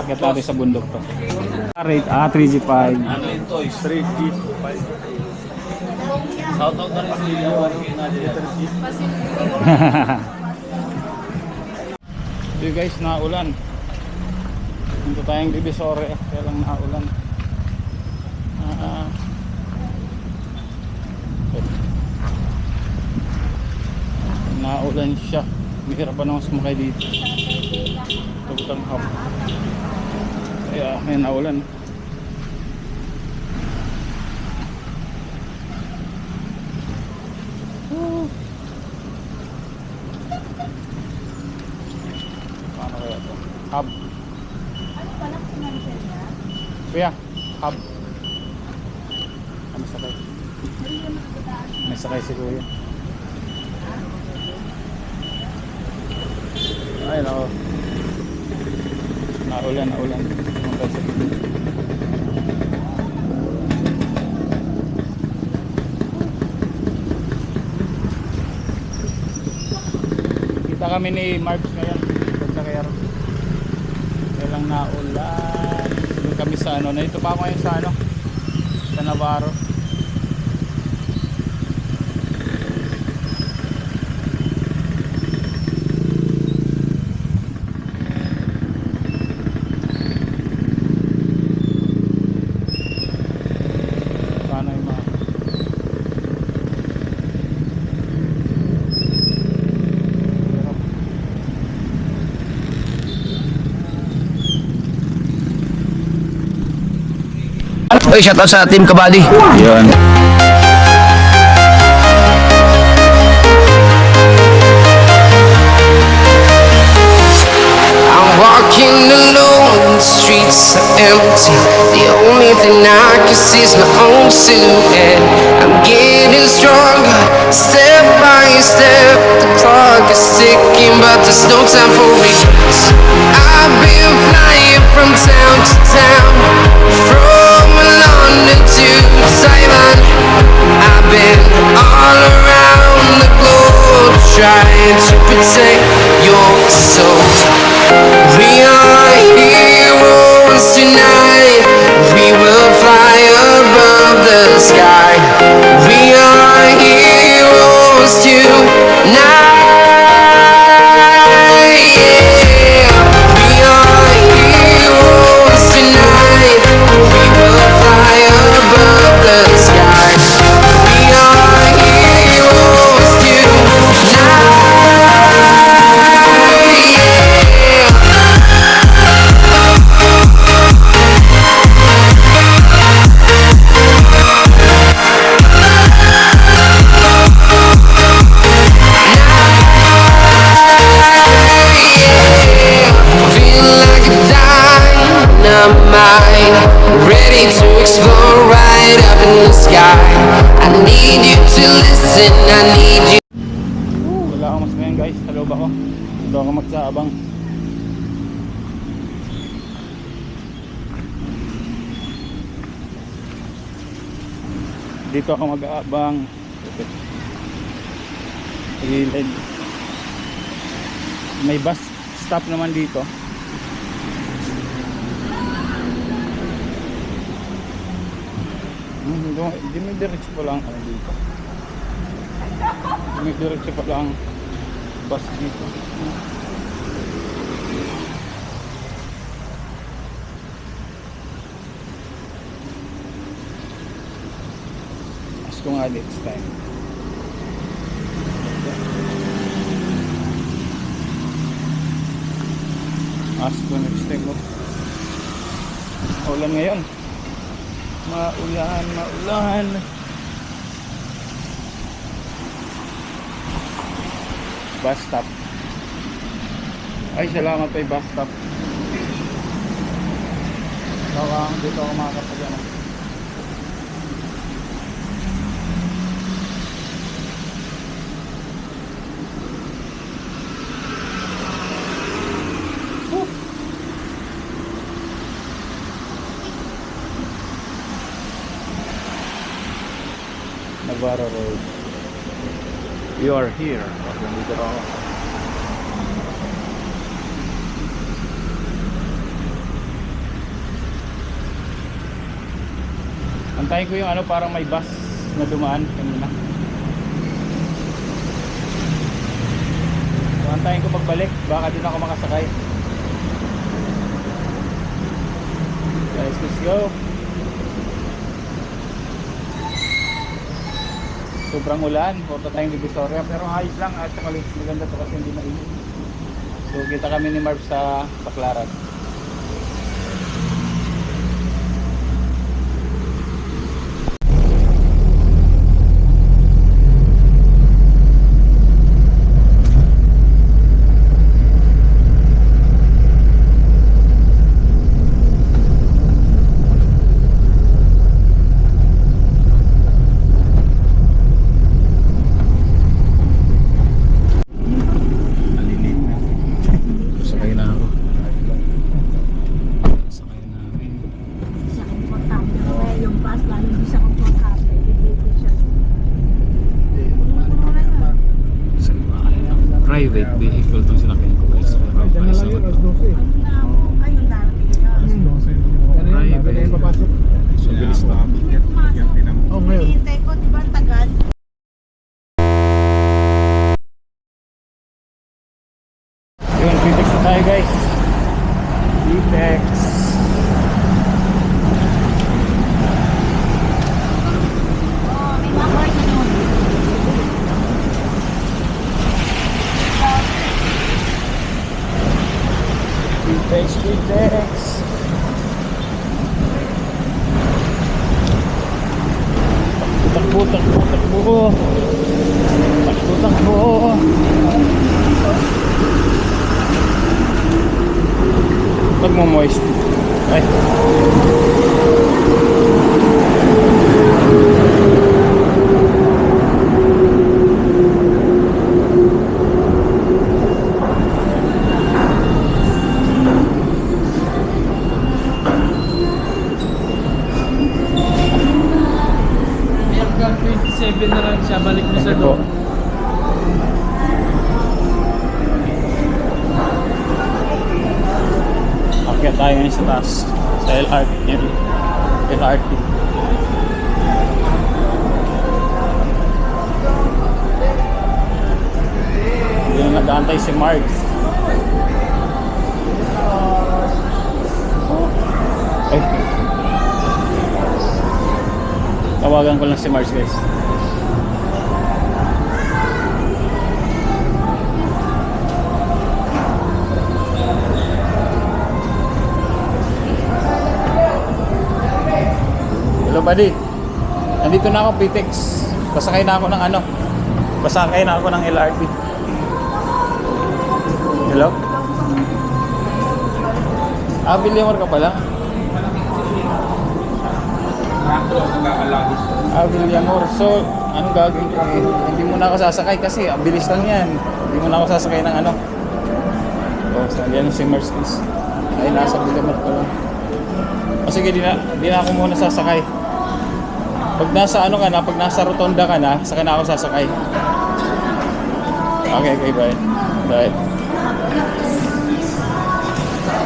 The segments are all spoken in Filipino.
Akit natin sa bundok to. Rate 3G5. Ano yung toys? 3G5. Shoutout na rin si Nadia. So guys, naulan. Punta tayong Divisoria, kaya lang naulan. Naulan siya. Mahirap pa naman sumakay dito. Tugtang hap. Kaya may naulan. Paano kaya ito? Hub. Ano pala financial niya? Kuya, hub. Ano sakay? May sakay si kuya. Ay, nako. Naulan. Kita kami ni Marks ngayon. Pagsakayar. Kaya lang naulan. Doon kami sa ano. Nandito pa ako ngayon sa ano. Sa Navarro. Oy, shoutout sa Team Kabady. Yun. I'm walking alone, the streets are empty. The only thing I can see is my own silhouette. I'm getting stronger, step by step. The clock is ticking, but there's no time for regrets. I've been flying from town to town, from London to Taiwan. I've been all around the globe, trying to protect your soul. We are heroes tonight. We will fly above the sky. We are heroes tonight. Yeah. We are heroes tonight. We will fly above the sky. We are heroes tonight. Ready to explore right up in the sky. I need you to listen, I need you. Wala akong mas ngayon guys. Hello ba ko? Dito ako magsaabang. Dito ako mag-aabang. Gilid. May bus stop naman dito. Dimidiretso pa lang ano dito. Dimidiretso pa lang bus dito. Ask ko nga next time. Ask ko next time. Ulan ngayon. Maulan. Bus stop. Ay, salamat ay bus stop. Dito ako makakapagano. Navarro Road. You are here. Nandito ako. Antayin ko yung ano, parang may bus na dumaan kanina. So, antayin ko pagbalik, baka din ako makasakay. Guys, let's go. Sobrang ulan, punta tayong Divisoria, pero ayos lang at saka maganda to kasi hindi mainit. So kita kami ni Marv sa Baclaran. Sakay na ako. Sakay namin. Sa komportable na kaya yung bus, lalo yung sa komportable. Dito siya. Private vehicle itong sinakyan ko guys. Pero ayos naman to. Ayun darating ngayon. Private. So bilis na. Oh, hinihintay ko, di ba ang tagal? Yun, Vitex na tayo guys. Vitex. Oh, may number na nun. Vitex, Vitex. Takbo, takbo, takbo. Takbo, takbo. Pag mo moist. Ay. Hanggang 27 na lang siya, balik na sa Ito. doon. Akyat tayo ngayon sa taas. Sa LRT. LRT. Yung nag-aantay si Mark. Ay. Tawagan ko lang si Mars guys. Hello buddy. Nandito na ako Pitex. Pasakay na ako ng ano. Pasakay na ako ng LRT. Hello? Villamor ka pala? Villamor. So, anong gagawin ko eh? Hindi mo na ako sasakay kasi bilis lang yan. Hindi mo na ako sasakay ng ano. O, yan si Mercedes. Ay, nasa Villamor pa lang. O sige, di na ako muna sasakay. Pag nasa ano ka na, pag nasa rotonda ka na, saka na ako sasakay. Okay, okay, bye. Bye.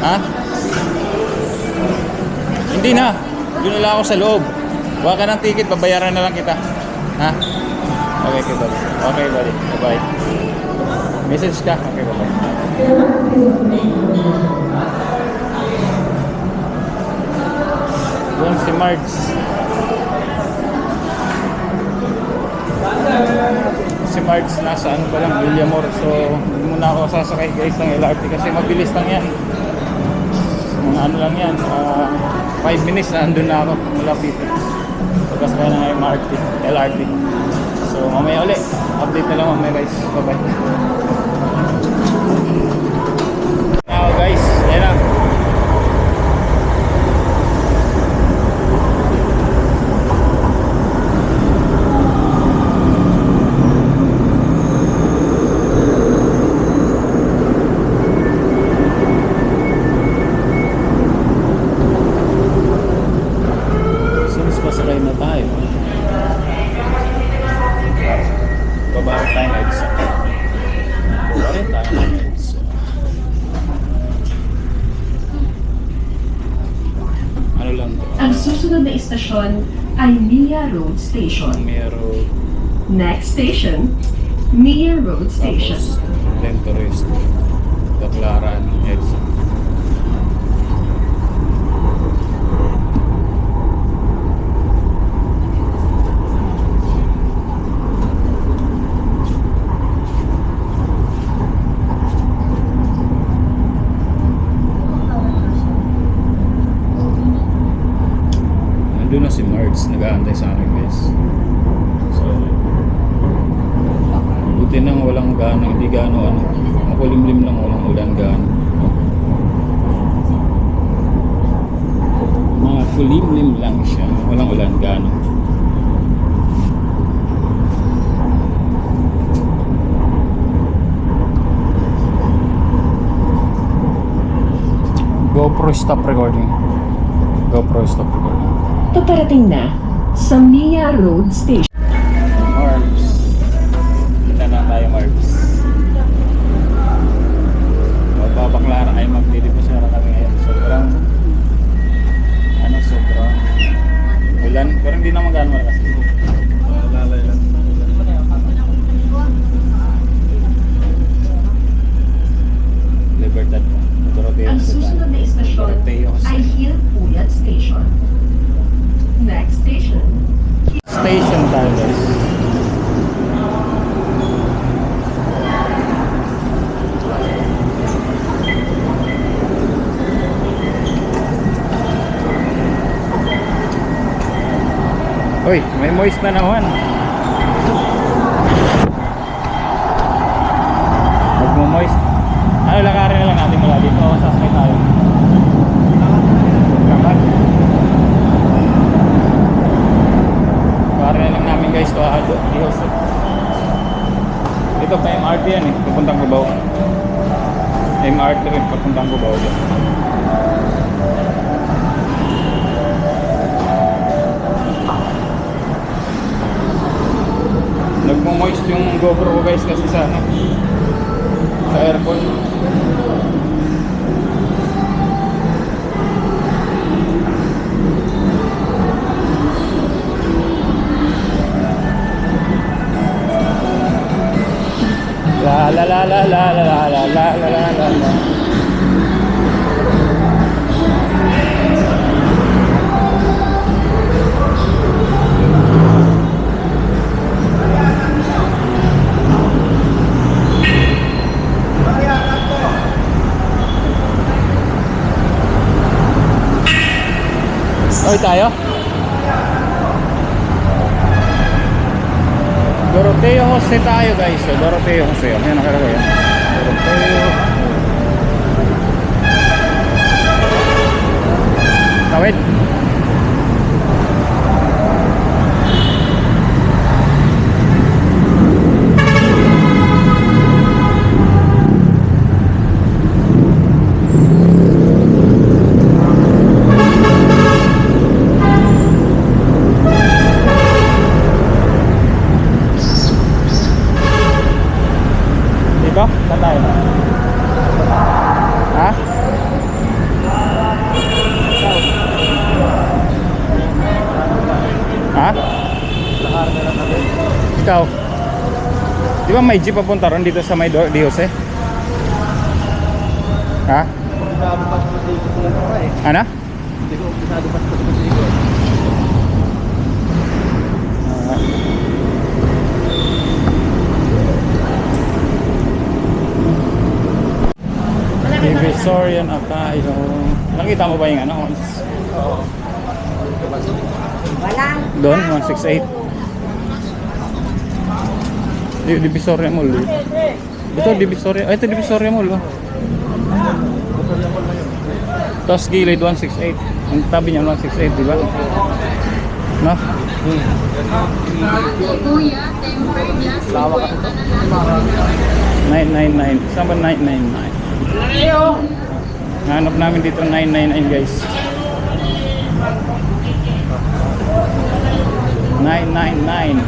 Ha? Hindi na. Doon na lang ako sa loob. Huwag ka ng ticket, babayaran na lang kita. Ha? Okay, okay, buddy. Okay, buddy. Bye-bye. Message ka? Okay, bye-bye. Doon si Marge. Si Marge nasa ano pa lang, Villamor. So, hindi muna ako sasakay guys ng LRT kasi mabilis lang yan. Mga ano lang yan, 5 minutes na andun na ako mula Pitex. Pagkasakay na ng LRT. So, mamaya ulit. Update na lang mamaya guys. Bye-bye. Now guys, yan na. Pasakay na tayo. Baba tayo ng EDSA. Baba rin tayo ng EDSA. susunod na istasyon ay Mia Road Station. Meron. Next station, Mia Road Station. Tapos, Lentorist. Baclaran, Edson. Nandun na si Marts, nag-aantay sa akin guys. So, buti nang walang gaano, hindi gaano ano, makulimlim lang, walang ulan gaano. Mga kulimlim lang siya, walang ulan gaano. GoPro stop recording. GoPro stop recording. Paparating na sa Mia Road Station. Marbs. Kita na tayo Marbs. Magpapaklara ay magdidipusara kami ngayon. Sobrang sobrang ulan. Pero hindi naman gano'n malakas. Lalay lang. Libertad. Ang susunod na istasyon ay Hilpuyat Station. Next station, Station tayo guys. Uy, may moist na naman. Magmo-moist. Ano, lakarin na lang natin mula dito. Sasakay tayo. Lakad. Lakarin na lang namin guys to Ado. Ito pa MRT yan eh. Papuntang Cubao. MRT rin papuntang Cubao. Nagmo-moist yung GoPro ko guys kasi sa sa aircon. La la la la la la la la la la la la. Oy tayo. Doroteo Jose tayo guys. So, Doroteo Jose. Ayan nakalagay yan. Doroteo. Tawid. Dito? Saan tayo? Ha? Ha? Ikaw? Di ba may jeep papunta ron dito sa may Dios eh? Ha? Ano? Divisorian tayo. Nakita mo ba yung ano? Wala. Doon, 168. Divisoria Mall. Ito, Divisoria. Ay, ito Divisoria Mall. Oh. Tapos gilid, 168. Ang tabi niya, 168, di ba? No? Kuya, temper niya, 999. Saan ba 999? Hanap namin dito 999 guys. 999.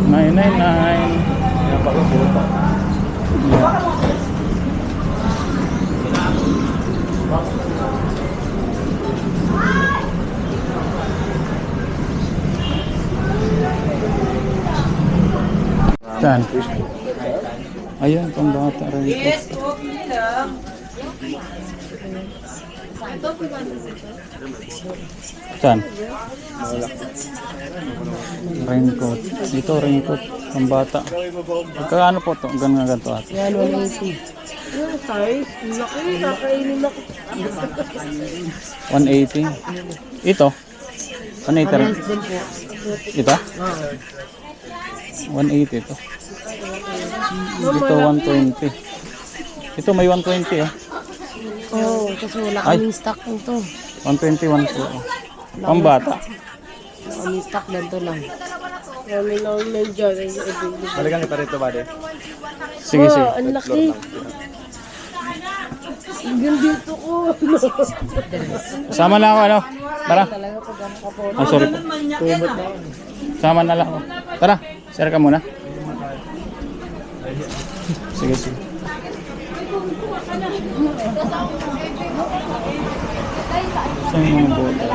999. Saan? Ayun, pang bata rin ito. Saan? Raincoat. Dito, raincoat. Pang bata. Magkano po ito? Ganito ate. Yan, 180. Yung size, laki, kakainin ako. 180. Ito? 180 rin. Din po. Ito? 180 ito. Ito 120. Ito may 120 eh. Oo, kasi wala Ay. kaming stock nito. 120, 120. Pambata. Wala kaming stock ganito lang. Kami lang nandiyan. Balikan kita rito, buddy. Sige, sige. Ang laki. Hanggang dito ko. Sama na ako, ano? Tara. Ah, sorry po. Sama na lang ako. Tara, share ka muna. Sige, sige. Saan yung mga bote?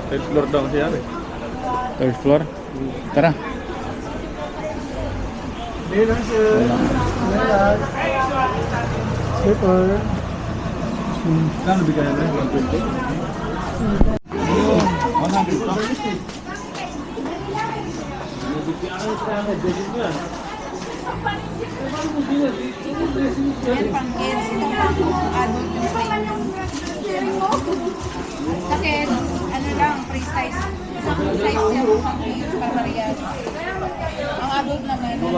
Third floor daw siya eh. Third floor? Tara. Wala. Slipper. Kano bigay na? 120? 100 pa. Sakit, ano lang, free size. Isang size yan, pang kids, pang parehas. Ang adult naman, free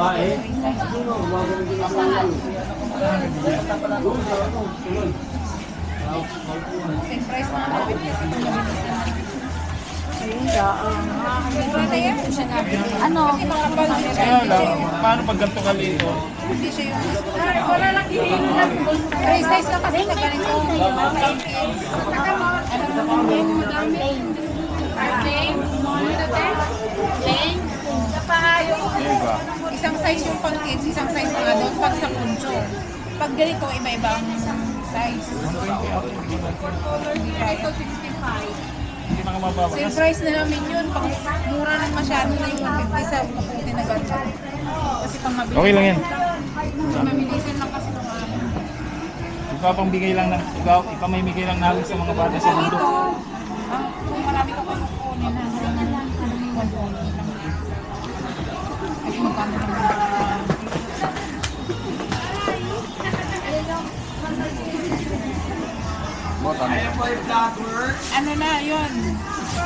size. Same price na namin kasi kung mabilisan. Pwede yan kung siya nabili. Ano? Kasi mga Paano pag ganito ka dito? hindi siya yung wala lang hihingi. Free size na kasi sa ganito. Pang kids. Ano naman madami? Plain? Plain? Sa pahayo. Isang size yung pang kids, isang size pang adult pag sa puncho. Pag ganito, iba-iba ang size. Hindi kaya. 65. Hindi na ka mababa. Same price na namin yun. Pag mura na masyado na yung 150 sa maputi na ganito. Kasi pang mabilis. Okay lang yan. Mamilisan lang kasi nung ano. Ipapangbigay lang ng ipamimigay lang namin sa mga bata sa mundo. Ito, kung marami ka kung kukunin na, kasi magkano naman. Ano na yun?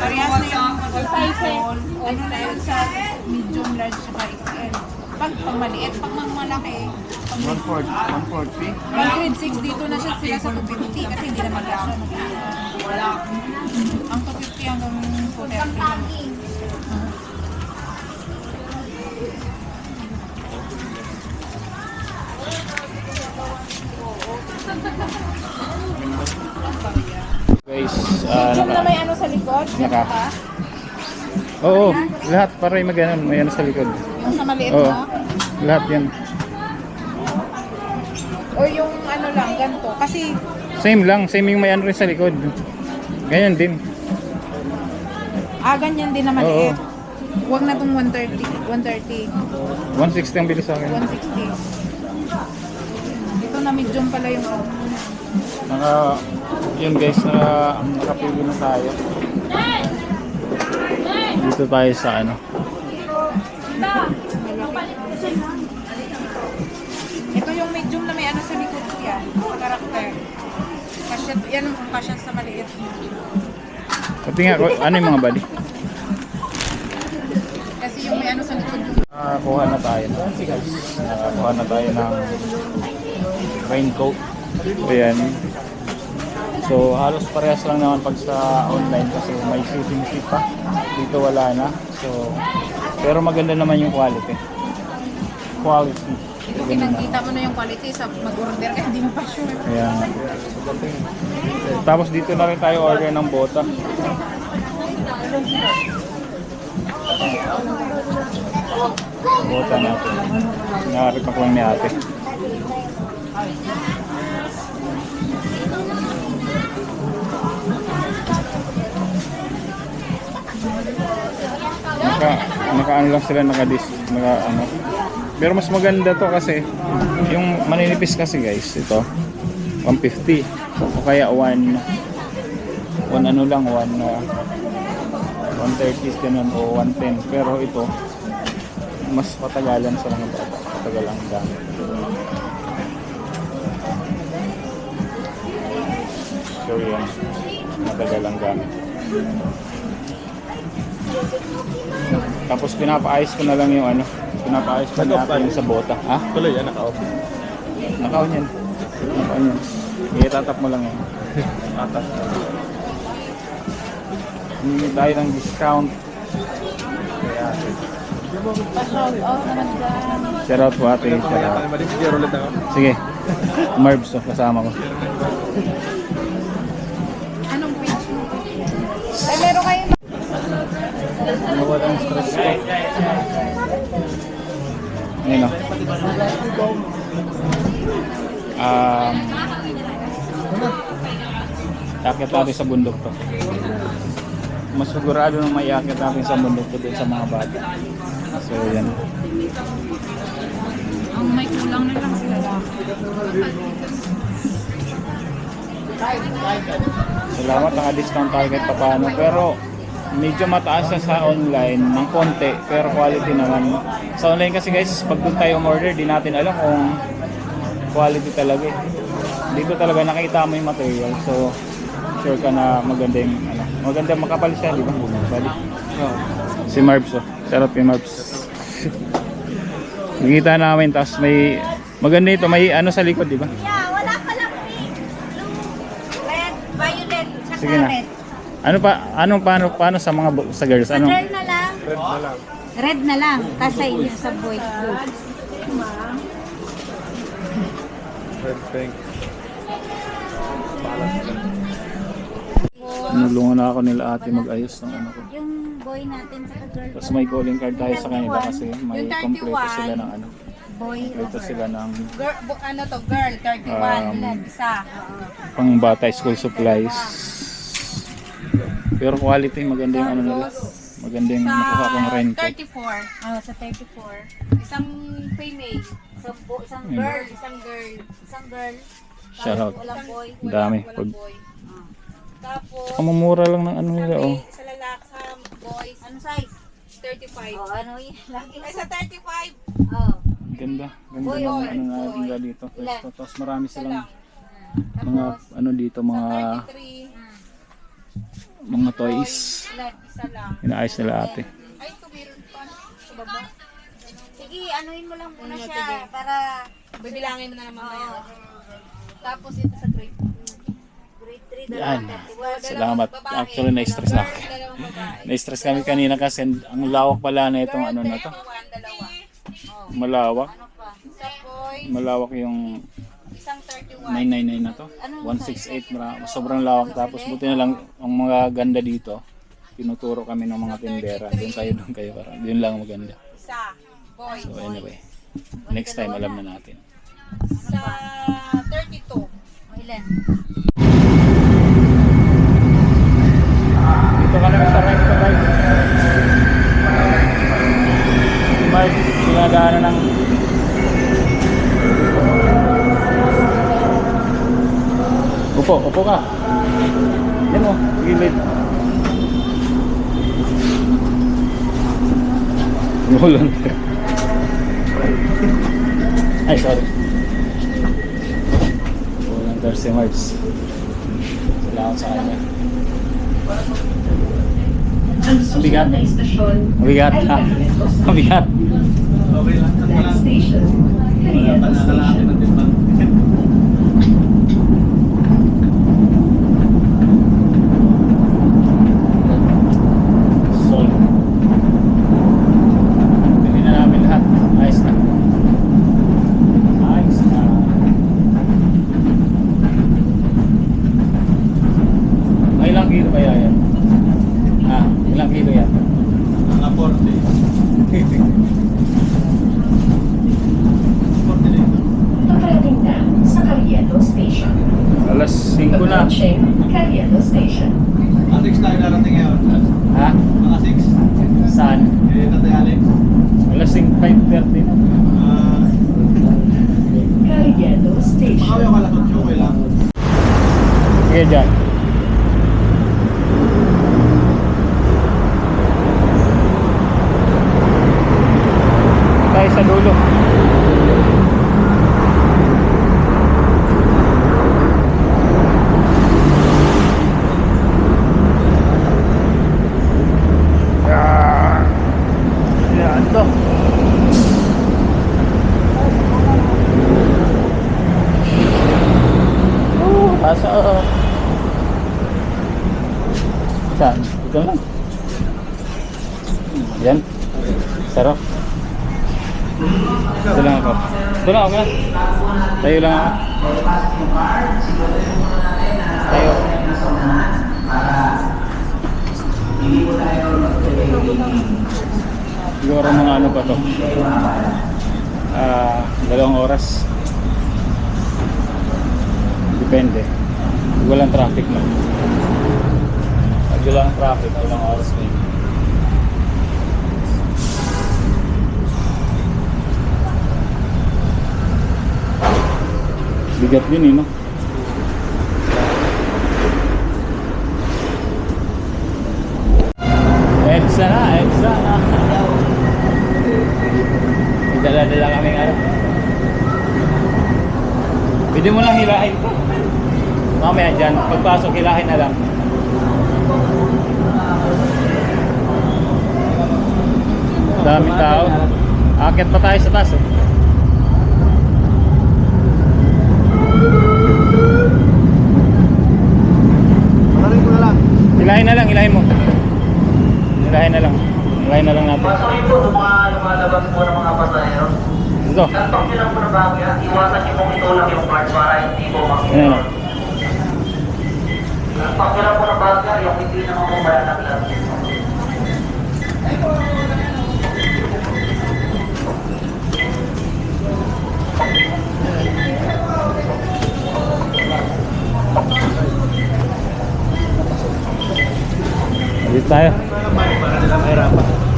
Parehas na yung pag-alcohol. Ano na yun sa medium, large, saka XL. Pag maliit, pag malaki, 140. 106 dito na siya sila sa 250 kasi hindi na mag-asya. Ang 250 hanggang 230. Guys, Yung na may ano sa likod, Naka. ka? oo, lahat para may magano, may ano sa likod. Yung sa maliit Oo. na? Lahat yan. O yung ano lang, ganito. Kasi Same lang, same yung may ano rin sa likod. Ganyan din. ganyan din na maliit. Huwag na itong 130. 160 ang bilis sa akin. 160. Ito na medium pala yung Yun guys, nakapili na tayo. Dito tayo sa ano. Ito yung medium na may ano sa likod yan. Sa karakter. Kasya, yan ang kasya sa maliit. Pati nga, ano yung mga body? Kasi yung may ano sa likod yung Kuha na tayo. Kuha na tayo ng raincoat. Ayan. So halos parehas lang naman pag sa online kasi may shipping fee pa. Dito wala na. So pero maganda naman yung quality. Quality. pinagkita mo na yung quality sa mag-order ka, hindi mo pa sure. Ayan. Tapos dito na rin tayo order ng bota. Bota natin. Nakarepack lang ni ate. Naka ano lang sila, naka ano. Pero mas maganda to kasi yung maninipis kasi guys, ito 150 o kaya 1 ano lang 130 ganun o 110, pero ito mas patagalan sa mga bata, patagal ang gamit. So yan, matagal ang gamit. Tapos pinapaayos ko na lang yung ano, pinapaayos ko na yung sa bota. Ha? Tuloy yan, naka-off. Naka-on yan. Naka-on yan. Itatap mo lang yan. Tatap. Hindi tayo ng discount. Kaya shout out po ate. Shout out. Sige. Marbs to, kasama ko. Anong page mo? Ay, meron kayo. Ano ba ang stress ko? Ayun o. Akit natin sa bundok to. Mas sigurado na may akit natin sa bundok to din sa mga bata. So yan. Ang may kulang na lang sila lang. Salamat, naka-discount tayo kahit paano. Pero medyo mataas na sa online ng konti, pero quality naman. Sa online kasi guys, pag doon tayo umorder, di natin alam kung quality talaga eh. Dito talaga nakita mo yung material, so sure ka na maganda yung ano. Maganda, makapal siya, di ba? Balik. Si Marbs, oh. Sarap yung Marbs. Nakita namin, tapos may maganda ito, may ano sa likod, di ba? Yeah, wala pa lang pink, blue, red, violet, tsaka Sige na. red. Paano sa mga sa girls? Sa Ano? girl na lang. Red na lang. Kasi yun sa boys blue. Red pink. Nulungan na ako nila ate mag-ayos ng ano ko. Yung boy natin sa girl. Tapos may calling card tayo sa kanila kasi may Yung 31. kompleto sila ng ano. Boy Kompleto sila ng Girl, ano to, girl, 31. Isa. pang bata school supplies. Pero quality, maganda yung ano nila. Maganda yung nakuha kong rent ko. 34. Oh, sa 34. Isang female. Isang Ayun. girl. Isang girl. Isang girl. Shout out. Walang boy. Ang dami. Walang Pag boy. Tapos, kamumura lang ng ano nila oh. sa lalaki, sa boys, Ano size? 35. Oh, ano yun? Lagi Ay, sa 35. Oh. Ganda. Ganda Boy, ng boy, ano natin boy. nila dito. Ilan? Tapos marami Isa silang lang. mga ano dito, mga 33. toys. Isa lang. Inaayos nila ate. Ay, ito meron pa. Sa baba. Sige, anuhin mo lang muna Ano, siya sige. para Bibilangin mo na naman Oo. mamaya. Tapos ito sa grade. grade 3 Yan. dalawa. Salamat. Actually, na-stress na ako. Dalawang babae. Na-stress kami kanina kasi ang lawak pala na itong ano na to. Dalawa. Malawak. Ano pa? Sa boys, Malawak yung isang 31. 999 na to. 168. Sobrang lawak. Tapos buti na lang ang mga ganda dito. Tinuturo kami ng mga tindera. Doon kayo. Yun lang maganda. Isa. Boys. So anyway, next time alam na natin. Sa 32. Ilan? Dito ka lang sa right to guys. Mark, sinadaanan ng Upo ka. Yan mo, gilid. Volunteer. Ay, sorry. Volunteer si Mars. Salamat sa kanya. Ang susunod na istasyon, Mabigat ha. Mabigat. next station, Merienda Station. Sol. Bili na namin lahat. Ayos na. Ayos na. May ilang kilo kaya yan? Ah, ilang kilo yan? Mga 40. kayo dyan. Tayo sa dulo. Yan to. Pasok. Saan? Ito lang. Yan. Sarap. Ito lang ako. Ito lang ako yan. Tayo lang ako. Tayo. Siguro mga ano pa to. 2 oras. Depende. Walang traffic na. Pag walang traffic, 2 oras na yun. Bigat din eh, no? EDSA na, EDSA na. Dala-dala kaming ano. Pwede mo lang hilahin ko. Mamaya dyan, pagpasok hilahin na lang. Daming tao. Akit pa tayo sa taas. Matarin ko na lang. Hilahin na lang, hilahin mo. Hilahin na lang. Hilahin na lang natin. Pasukin po ng mga lumalabas po ng mga pasahero. Ito. Lantok nyo lang po na bagya. Iwasan nyo pong itulak yung part para hindi po Ayan makita. na. Lantok nyo lang po na bagya. Yung hindi naman po mayanak lang. Dito tayo.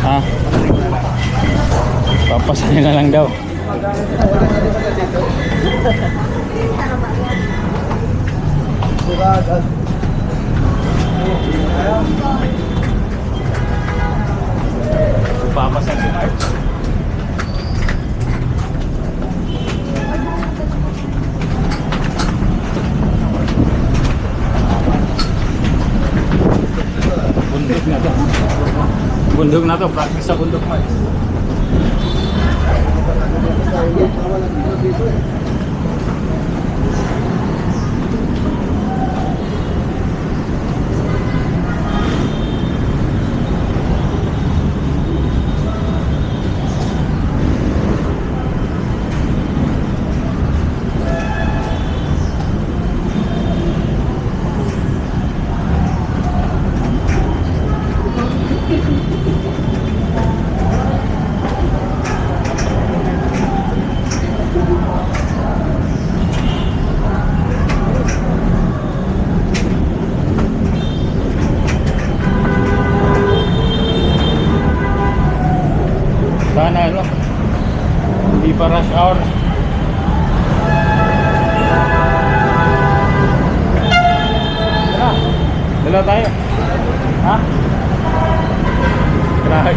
Ha? Papasahin na lang daw. Papasahin si March. Bundok na to. Bundok na to. Practice sa bundok, March. Sana ano, hindi pa rush hour. Dala tayo. Ha? Grabe.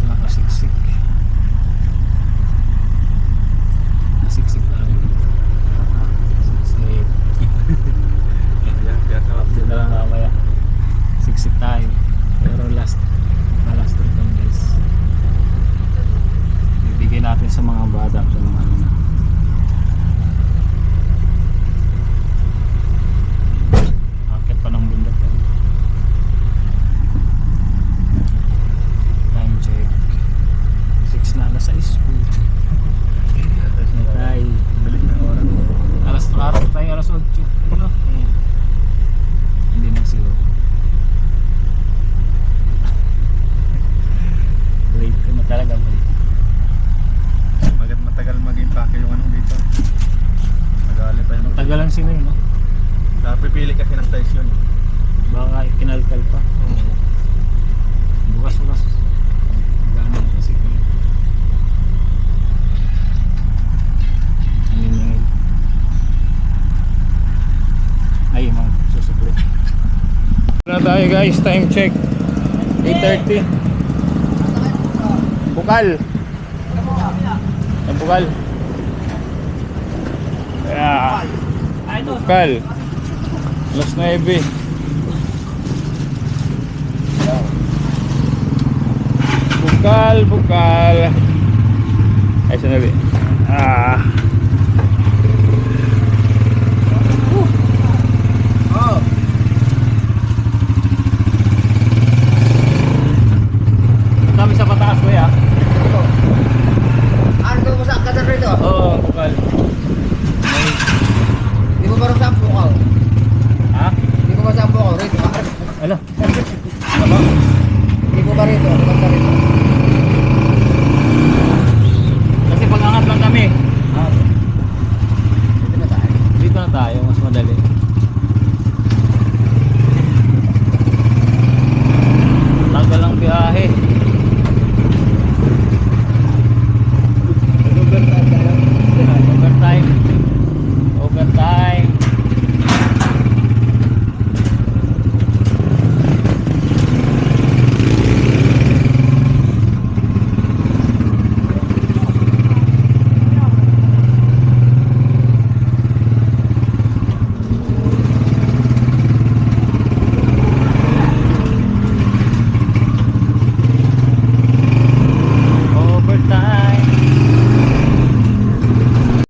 Nakasiksik. Nasiksik tayo. Siksik. Update na lang mamaya. Siksik tayo. Pero last trip lang guys. Ibigay natin sa mga bata, sa mga ano na. Akit pa ng bundok. Time check. 6 na, alas 6 po. Tayo. Araw tayo, alas 8. Ano? Hindi na siguro. Galansin na yun, no? Napipili kasi ng size yun. Baka kinalkal pa. Bukas. Gano'n kasi ko. Naniningil. Ay, mga susupli. Na tayo guys, time check. 8:30. Bukal. Ang bukal. Yeah. Bukal. Alas 9. Bukal. Ay, sandali. Kami sa pataas ko ya. Ano mo sa kasar rito? Oo, bukal. Di mo parang sampo ka? Ha? Di mo ba sampo ka rito? Ano? Ano ba? Di mo ba rito? Di mo ba rito? Kasi pag-angat lang kami. Dito na tayo. Dito na tayo, mas madali.